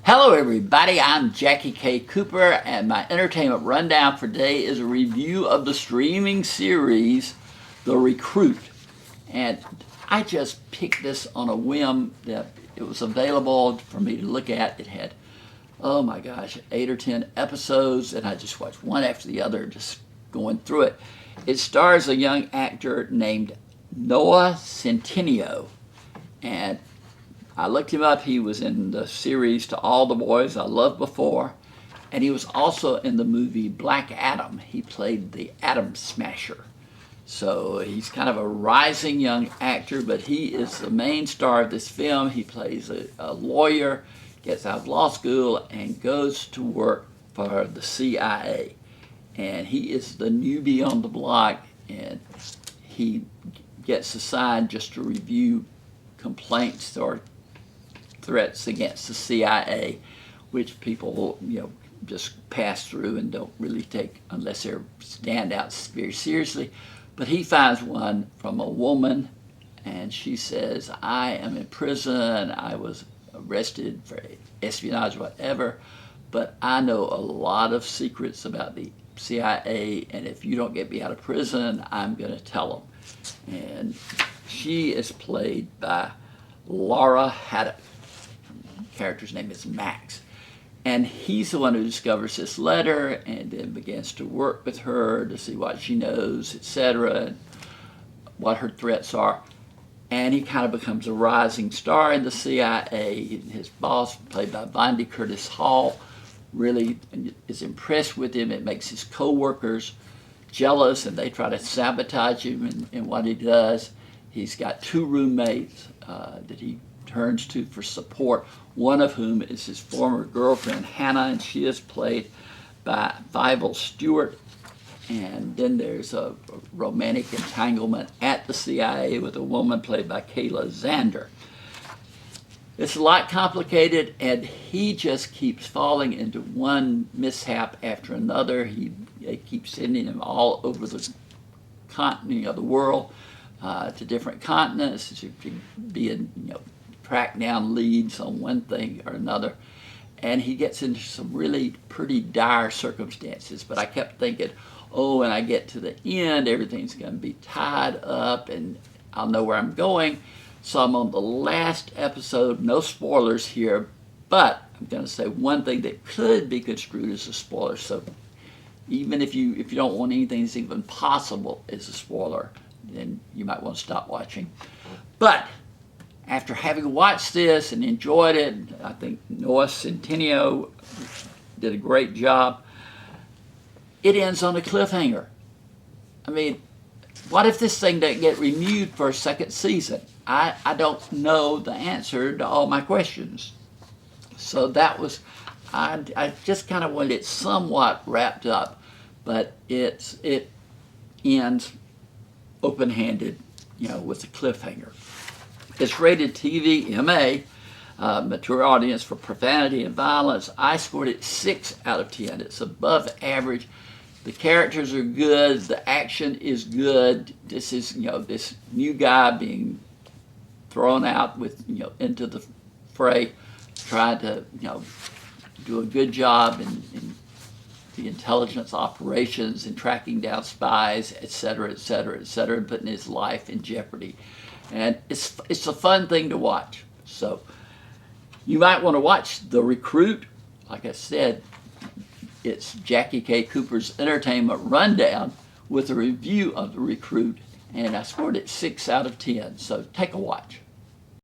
Hello everybody, I'm Jackie K. Cooper, and my entertainment rundown for today is a review of the streaming series The Recruit. And I just picked this on a whim that it was available for me to look at. It had, oh my gosh, 8 or 10 episodes, and I just watched one after the other, just going through it. It stars a young actor named Noah Centineo, and I looked him up. He was in the series To All the Boys I Loved Before, and he was also in the movie Black Adam. He played the Atom Smasher. So he's kind of a rising young actor, but he is the main star of this film. He plays a lawyer, gets out of law school, and goes to work for the CIA. And he is the newbie on the block, and he gets assigned just to review complaints or threats against the CIA, which people just pass through and don't really take unless they're stand out very seriously. But he finds one from a woman, and she says, "I am in prison. I was arrested for espionage, whatever, but I know a lot of secrets about the CIA, and if you don't get me out of prison, I'm going to tell them." And she is played by Laura Haddock. The character's name is Max. And he's the one who discovers this letter and then begins to work with her to see what she knows, etc., and what her threats are. And he kind of becomes a rising star in the CIA. His boss, played by Bondi Curtis Hall, really is impressed with him. It makes his co-workers jealous, and they try to sabotage him in what he does. He's got two roommates that he turns to for support, one of whom is his former girlfriend, Hannah, and she is played by Vival Stewart. And then there's a romantic entanglement at the CIA with a woman played by Kayla Zander. It's a lot complicated, and he just keeps falling into one mishap after another. They keep sending him all over the continent of the world, to different continents, to be in, track down leads on one thing or another. And he gets into some really pretty dire circumstances. But I kept thinking, oh, when I get to the end, everything's going to be tied up and I'll know where I'm going. So I'm on the last episode, no spoilers here, but I'm going to say one thing that could be construed as a spoiler. So even if you don't want anything that's even possible as a spoiler, then you might want to stop watching. But after having watched this and enjoyed it, I think Noah Centineo did a great job. It ends on a cliffhanger. I mean, what if this thing doesn't get renewed for a second season? I don't know the answer to all my questions. So that was, I just kind of wanted it somewhat wrapped up, but it ends open-handed, with a cliffhanger. It's rated TV, MA, mature audience for profanity and violence. I scored it 6 out of 10. It's above average. The characters are good. The action is good. This is, this new guy being thrown out with, into the fray, trying to, do a good job in the intelligence operations and tracking down spies, etc., etc., etc., and putting his life in jeopardy. And it's a fun thing to watch. So you might want to watch The Recruit. Like I said, it's Jackie K. Cooper's entertainment rundown with a review of The Recruit, and I scored it 6 out of 10. So take a watch.